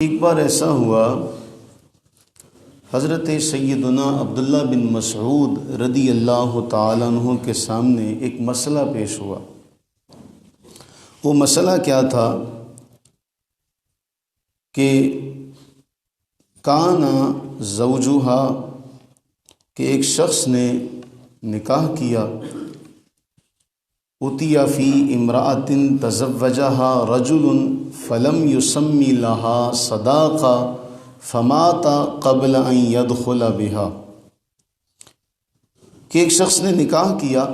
ایک بار ایسا ہوا، حضرت سیدنا عبداللہ بن مسعود رضی اللہ تعالیٰ عنہ کے سامنے ایک مسئلہ پیش ہوا۔ وہ مسئلہ کیا تھا کہ کانا زوجہا، کہ ایک شخص نے نکاح کیا، اتیا فی امرأۃ تزوجہا رجل فلم یسمی لہا صداقہ فمات قبل ان يدخل بها، کہ ایک شخص نے نکاح کیا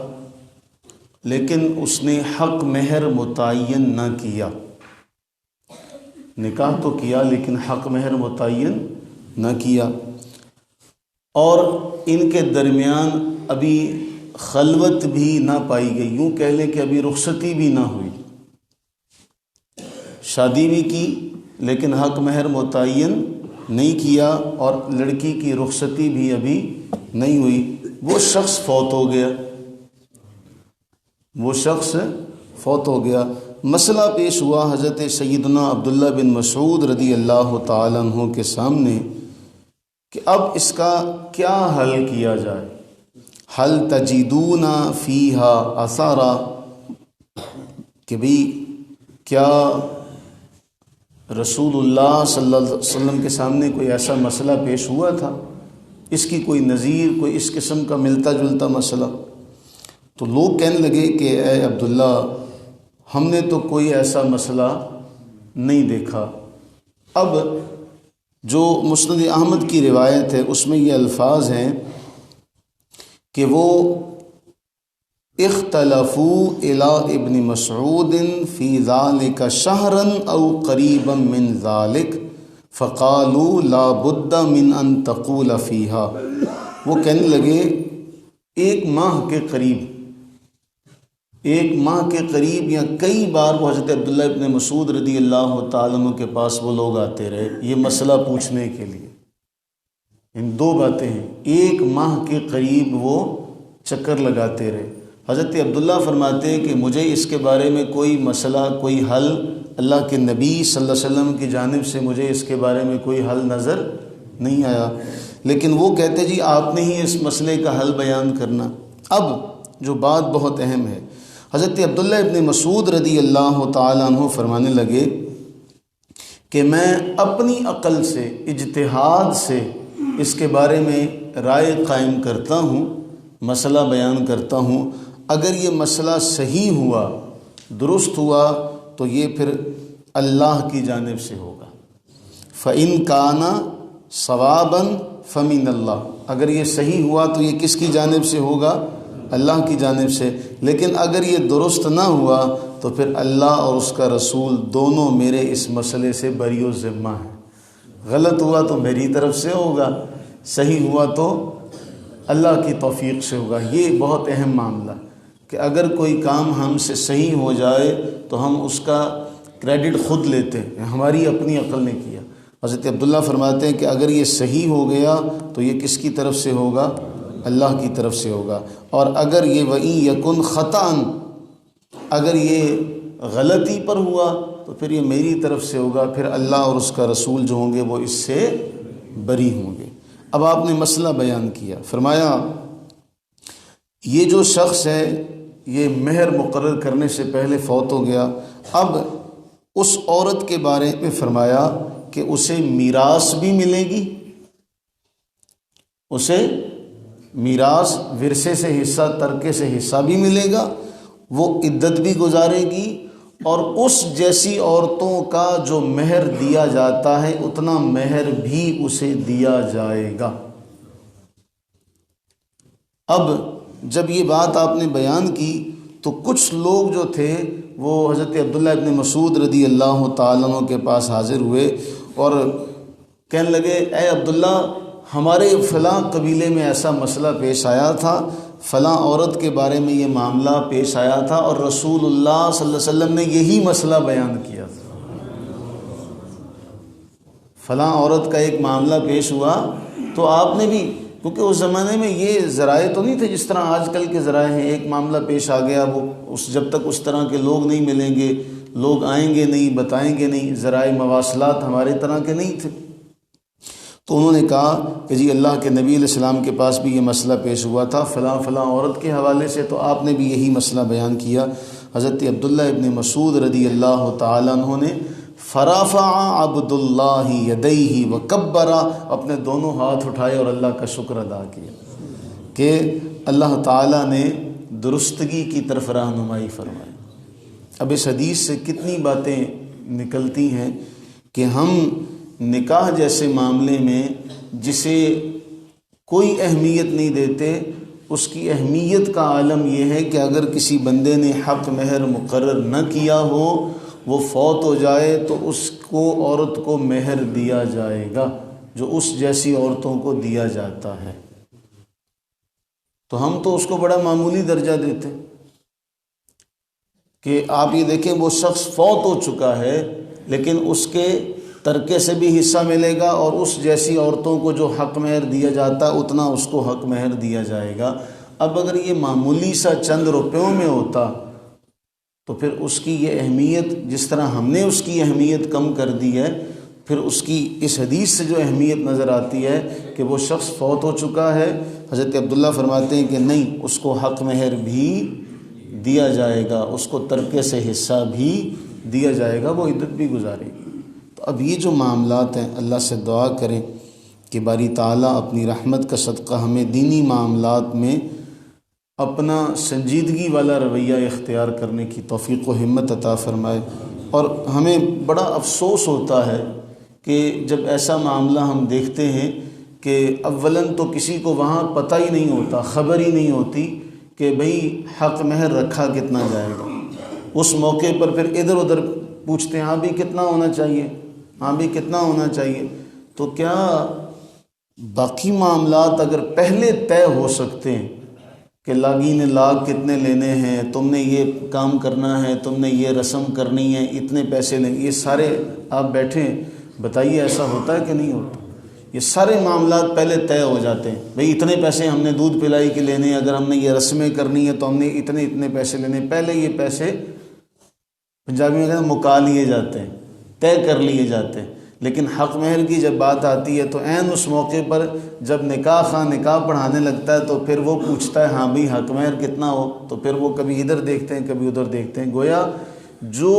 لیکن اس نے حق مہر متعین نہ کیا۔ نکاح تو کیا لیکن حق مہر متعین نہ کیا، اور ان کے درمیان ابھی خلوت بھی نہ پائی گئی، یوں کہہ لیں کہ ابھی رخصتی بھی نہ ہوئی، شادی بھی کی لیکن حق مہر متعین نہیں کیا، اور لڑکی کی رخصتی بھی ابھی نہیں ہوئی۔ وہ شخص فوت ہو گیا، مسئلہ پیش ہوا حضرت سیدنا عبداللہ بن مسعود رضی اللہ تعالیٰ عنہ کے سامنے کہ اب اس کا کیا حل کیا جائے۔ حل تجدون فیہا اثارا، کہ بھی کیا رسول اللہ صلی اللہ علیہ وسلم کے سامنے کوئی ایسا مسئلہ پیش ہوا تھا، اس کی کوئی نظیر، کوئی اس قسم کا ملتا جلتا مسئلہ؟ تو لوگ کہنے لگے کہ اے عبداللہ، ہم نے تو کوئی ایسا مسئلہ نہیں دیکھا۔ اب جو مسند احمد کی روایت ہے اس میں یہ الفاظ ہیں کہ وہ اختلفوا الی ابن مسعود فی ذلک شہرا او قریبا من ذلک فقالوا لا بد من ان تقول فیہا، وہ کہنے لگے ایک ماہ کے قریب یا کئی بار وہ حضرت عبداللہ ابن مسعود رضی اللہ تعالیٰ عنہ کے پاس وہ لوگ آتے رہے یہ مسئلہ پوچھنے کے لیے۔ ان دو باتیں ہیں، ایک ماہ کے قریب وہ چکر لگاتے رہے۔ حضرت عبداللہ فرماتے ہیں کہ مجھے اس کے بارے میں کوئی مسئلہ، کوئی حل اللہ کے نبی صلی اللہ علیہ وسلم کی جانب سے مجھے اس کے بارے میں کوئی حل نظر نہیں آیا، لیکن وہ کہتے جی آپ نے ہی اس مسئلے کا حل بیان کرنا۔ اب جو بات بہت اہم ہے، حضرت عبداللہ ابن مسعود رضی اللہ تعالیٰ عنہ فرمانے لگے کہ میں اپنی عقل سے، اجتہاد سے اس کے بارے میں رائے قائم کرتا ہوں، مسئلہ بیان کرتا ہوں، اگر یہ مسئلہ صحیح ہوا، درست ہوا تو یہ پھر اللہ کی جانب سے ہوگا۔ فَإِن كَانَ صَوَابًا فَمِنَ اللَّهِ، اگر یہ صحیح ہوا تو یہ کس کی جانب سے ہوگا؟ اللہ کی جانب سے، لیکن اگر یہ درست نہ ہوا تو پھر اللہ اور اس کا رسول دونوں میرے اس مسئلے سے بری و ذمہ ہیں۔ غلط ہوا تو میری طرف سے ہوگا، صحیح ہوا تو اللہ کی توفیق سے ہوگا۔ یہ بہت اہم معاملہ کہ اگر کوئی کام ہم سے صحیح ہو جائے تو ہم اس کا کریڈٹ خود لیتے ہیں، ہماری اپنی عقل نے کیا۔ حضرت عبداللہ فرماتے ہیں کہ اگر یہ صحیح ہو گیا تو یہ کس کی طرف سے ہوگا؟ اللہ کی طرف سے ہوگا، اور اگر یہ وَإِن يَكُنْ خَطَأً، اگر یہ غلطی پر ہوا تو پھر یہ میری طرف سے ہوگا، پھر اللہ اور اس کا رسول جو ہوں گے وہ اس سے بری ہوں گے۔ اب آپ نے مسئلہ بیان کیا، فرمایا یہ جو شخص ہے یہ مہر مقرر کرنے سے پہلے فوت ہو گیا، اب اس عورت کے بارے میں فرمایا کہ اسے میراث بھی ملے گی، اسے میراث ورثے سے حصہ، ترکے سے حصہ بھی ملے گا، وہ عدت بھی گزارے گی، اور اس جیسی عورتوں کا جو مہر دیا جاتا ہے اتنا مہر بھی اسے دیا جائے گا۔ اب جب یہ بات آپ نے بیان کی تو کچھ لوگ جو تھے وہ حضرت عبداللہ ابن مسعود رضی اللہ تعالیٰ عنہ کے پاس حاضر ہوئے اور کہنے لگے اے عبداللہ، ہمارے فلاں قبیلے میں ایسا مسئلہ پیش آیا تھا، فلاں عورت کے بارے میں یہ معاملہ پیش آیا تھا، اور رسول اللہ صلی اللہ علیہ وسلم نے یہی مسئلہ بیان کیا تھا۔ فلاں عورت کا ایک معاملہ پیش ہوا تو آپ نے بھی، کیونکہ اس زمانے میں یہ ذرائع تو نہیں تھے جس طرح آج کل کے ذرائع ہیں، ایک معاملہ پیش آ گیا، وہ جب تک اس طرح کے لوگ نہیں ملیں گے لوگ آئیں گے نہیں، بتائیں گے نہیں، ذرائع مواصلات ہمارے طرح کے نہیں تھے۔ تو انہوں نے کہا کہ جی اللہ کے نبی علیہ السلام کے پاس بھی یہ مسئلہ پیش ہوا تھا فلاں فلاں عورت کے حوالے سے، تو آپ نے بھی یہی مسئلہ بیان کیا۔ حضرت عبداللہ ابن مسعود رضی اللہ تعالیٰ عنہ نے فرفع عبد اللہ یدیہ وکبر، اپنے دونوں ہاتھ اٹھائے اور اللہ کا شکر ادا کیا کہ اللہ تعالیٰ نے درستگی کی طرف رہنمائی فرمائی۔ اب اس حدیث سے کتنی باتیں نکلتی ہیں کہ ہم نکاح جیسے معاملے میں جسے کوئی اہمیت نہیں دیتے، اس کی اہمیت کا عالم یہ ہے کہ اگر کسی بندے نے حق مہر مقرر نہ کیا ہو، وہ فوت ہو جائے تو اس کو عورت کو مہر دیا جائے گا جو اس جیسی عورتوں کو دیا جاتا ہے۔ تو ہم تو اس کو بڑا معمولی درجہ دیتے کہ آپ یہ دیکھیں وہ شخص فوت ہو چکا ہے لیکن اس کے ترکے سے بھی حصہ ملے گا، اور اس جیسی عورتوں کو جو حق مہر دیا جاتا ہے اتنا اس کو حق مہر دیا جائے گا۔ اب اگر یہ معمولی سا چند روپیوں میں ہوتا تو پھر اس کی یہ اہمیت، جس طرح ہم نے اس کی اہمیت کم کر دی ہے، پھر اس کی اس حدیث سے جو اہمیت نظر آتی ہے کہ وہ شخص فوت ہو چکا ہے، حضرت عبداللہ فرماتے ہیں کہ نہیں، اس کو حق مہر بھی دیا جائے گا، اس کو ترکے سے حصہ بھی دیا جائے گا، وہ عدت بھی گزارے گی۔ تو اب یہ جو معاملات ہیں، اللہ سے دعا کریں کہ باری تعالیٰ اپنی رحمت کا صدقہ ہمیں دینی معاملات میں اپنا سنجیدگی والا رویہ اختیار کرنے کی توفیق و ہمت عطا فرمائے۔ اور ہمیں بڑا افسوس ہوتا ہے کہ جب ایسا معاملہ ہم دیکھتے ہیں کہ اولاً تو کسی کو وہاں پتہ ہی نہیں ہوتا، خبر ہی نہیں ہوتی کہ بھئی حق مہر رکھا کتنا جائے گا۔ اس موقع پر پھر ادھر ادھر پوچھتے ہیں ہاں بھی کتنا ہونا چاہیے، ہاں بھی کتنا ہونا چاہیے۔ تو کیا باقی معاملات اگر پہلے طے ہو سکتے ہیں کہ لاگی نے لاگ کتنے لینے ہیں، تم نے یہ کام کرنا ہے، تم نے یہ رسم کرنی ہے، اتنے پیسے لیں، یہ سارے آپ بیٹھیں بتائیے ایسا ہوتا ہے کہ نہیں ہوتا؟ یہ سارے معاملات پہلے طے ہو جاتے ہیں، بھئی اتنے پیسے ہم نے دودھ پلائی کے لینے ہیں، اگر ہم نے یہ رسمیں کرنی ہے تو ہم نے اتنے پیسے لینے ہیں، پہلے یہ پیسے پنجابی میں کہتے ہیں مکا لیے جاتے ہیں، طے کر لیے جاتے ہیں۔ لیکن حق مہر کی جب بات آتی ہے تو عین اس موقع پر جب نکاح خواہ نکاح پڑھانے لگتا ہے تو پھر وہ پوچھتا ہے ہاں بھی حق مہر کتنا ہو، تو پھر وہ کبھی ادھر دیکھتے ہیں کبھی ادھر دیکھتے ہیں۔ گویا جو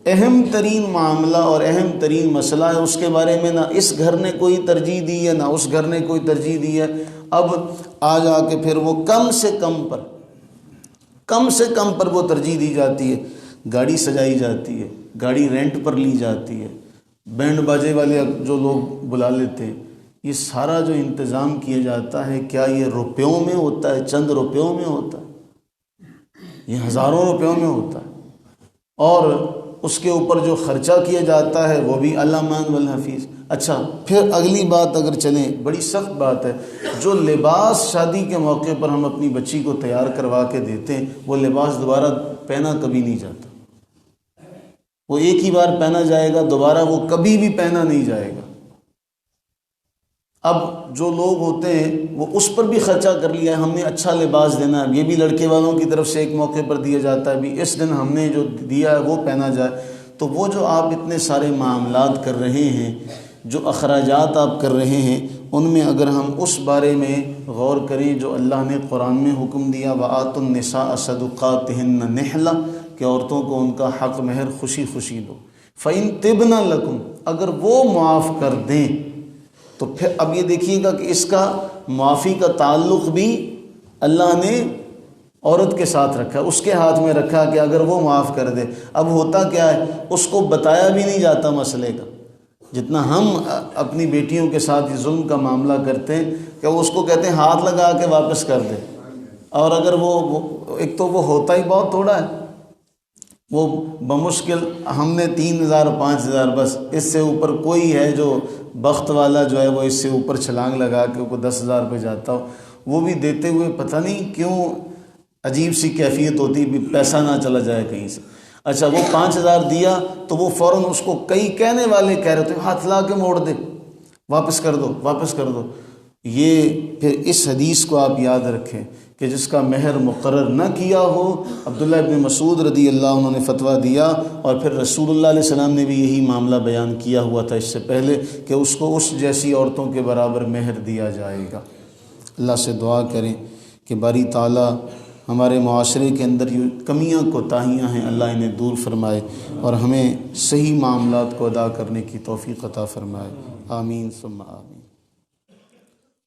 اہم ترین معاملہ اور اہم ترین مسئلہ ہے اس کے بارے میں نہ اس گھر نے کوئی ترجیح دی ہے نہ اس گھر نے کوئی ترجیح دی ہے۔ اب آ جا کے پھر وہ کم سے کم پر وہ ترجیح دی جاتی ہے، گاڑی سجائی جاتی ہے، گاڑی رینٹ پر لی جاتی ہے، بینڈ باجے والے جو لوگ بلا لیتے ہیں، یہ سارا جو انتظام کیا جاتا ہے کیا یہ روپیوں میں ہوتا ہے، چند روپیوں میں ہوتا ہے؟ یہ ہزاروں روپیوں میں ہوتا ہے، اور اس کے اوپر جو خرچہ کیا جاتا ہے وہ بھی اللہ مان والحفیظ۔ اچھا پھر اگلی بات اگر چلیں، بڑی سخت بات ہے، جو لباس شادی کے موقع پر ہم اپنی بچی کو تیار کروا کے دیتے ہیں وہ لباس دوبارہ پہنا کبھی نہیں جاتا، وہ ایک ہی بار پہنا جائے گا، دوبارہ وہ کبھی بھی پہنا نہیں جائے گا۔ اب جو لوگ ہوتے ہیں وہ اس پر بھی خرچہ کر لیا ہے، ہم نے اچھا لباس دینا ہے، یہ بھی لڑکے والوں کی طرف سے ایک موقع پر دیا جاتا ہے، بھی اس دن ہم نے جو دیا ہے وہ پہنا جائے۔ تو وہ جو آپ اتنے سارے معاملات کر رہے ہیں، جو اخراجات آپ کر رہے ہیں، ان میں اگر ہم اس بارے میں غور کریں جو اللہ نے قرآن میں حکم دیا وَآتُوا النِّسَاءَ صَدُقَاتِهِنَّ نِحْلَةً، کہ عورتوں کو ان کا حق مہر خوشی خوشی دو، فَإِن طِبْنَ لَكُمْ، اگر وہ معاف کر دیں تو پھر اب یہ دیکھیے گا کہ اس کا معافی کا تعلق بھی اللہ نے عورت کے ساتھ رکھا، اس کے ہاتھ میں رکھا کہ اگر وہ معاف کر دے۔ اب ہوتا کیا ہے، اس کو بتایا بھی نہیں جاتا مسئلے کا، جتنا ہم اپنی بیٹیوں کے ساتھ یہ ظلم کا معاملہ کرتے ہیں کہ وہ اس کو کہتے ہیں ہاتھ لگا کے واپس کر دے، اور اگر وہ ایک تو وہ ہوتا ہی بہت تھوڑا ہے، وہ بمشکل ہم نے 3,000 5,000 بس، اس سے اوپر کوئی ہے جو بخت والا جو ہے وہ اس سے اوپر چھلانگ لگا کے کو 10,000 پہ جاتا ہو، وہ بھی دیتے ہوئے پتہ نہیں کیوں عجیب سی کیفیت ہوتی بھی پیسہ نہ چلا جائے کہیں سے۔ اچھا وہ 5,000 دیا تو وہ فوراً اس کو کئی کہنے والے کہہ رہے تھے ہاتھ لا کے موڑ دے، واپس کر دو واپس کر دو۔ یہ پھر اس حدیث کو آپ یاد رکھیں کہ جس کا مہر مقرر نہ کیا ہو، عبداللہ ابن مسعود رضی اللہ عنہ نے فتویٰ دیا، اور پھر رسول اللہ علیہ السلام نے بھی یہی معاملہ بیان کیا ہوا تھا اس سے پہلے کہ اس کو اس جیسی عورتوں کے برابر مہر دیا جائے گا۔ اللہ سے دعا کریں کہ باری تعالیٰ ہمارے معاشرے کے اندر جو کمیاں کوتاہیاں ہیں اللہ انہیں دور فرمائے، اور ہمیں صحیح معاملات کو ادا کرنے کی توفیق عطا فرمائے۔ آمین ثم آمین۔